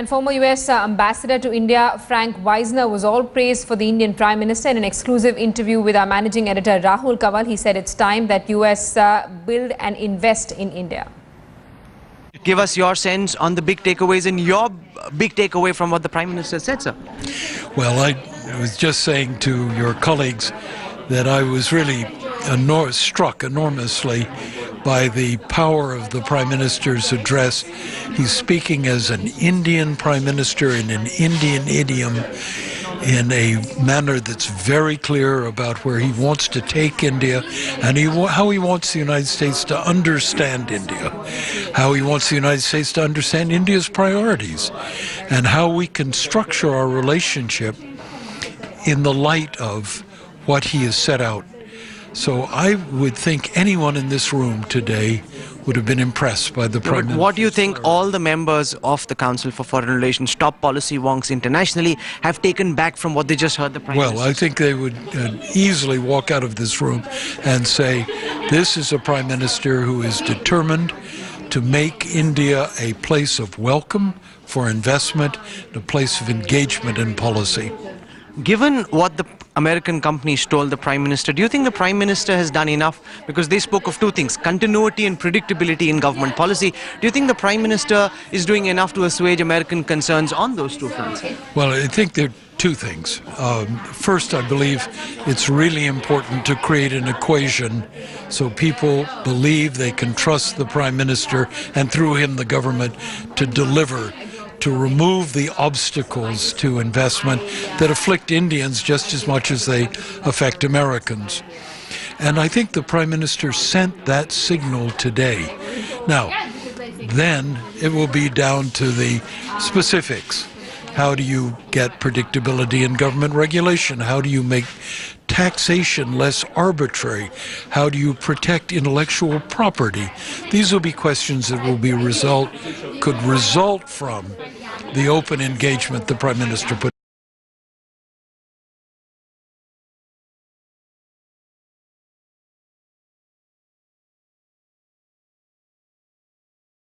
And former US Ambassador to India, Frank Wisner, was all praised for the Indian Prime Minister. In an exclusive interview with our managing editor, Rahul Kanwal, he said it's time that US build and invest in India. Give us your sense on the big takeaways and your big takeaway from what the Prime Minister said, sir. Well, I was just saying to your colleagues that I was really struck enormously by the power of the Prime Minister's address. He's speaking as an Indian Prime Minister in an Indian idiom, in a manner that's very clear about where he wants to take India and how he wants the United States to understand India, how he wants the United States to understand India's priorities, and how we can structure our relationship in the light of what he has set out. So I would think anyone in this room today would have been impressed by the Prime Minister. What do you think all the members of the Council for Foreign Relations, top policy wonks internationally, have taken back from what they just heard the Prime Minister? Well, I think they would easily walk out of this room and say, this is a Prime Minister who is determined to make India a place of welcome for investment, a place of engagement in policy. Given what the American companies told the Prime Minister, do you think the Prime Minister has done enough? Because they spoke of two things, continuity and predictability in government policy. Do you think the Prime Minister is doing enough to assuage American concerns on those two fronts? Well, I think there are two things. First, I believe it's really important to create an equation so people believe they can trust the Prime Minister and through him the government to deliver, to remove the obstacles to investment that afflict Indians just as much as they affect Americans. And I think the Prime Minister sent that signal today. Now, then it will be down to the specifics. How do you get predictability in government regulation? How do you make taxation less arbitrary? How do you protect intellectual property? These will be questions that could result from the open engagement the Prime Minister put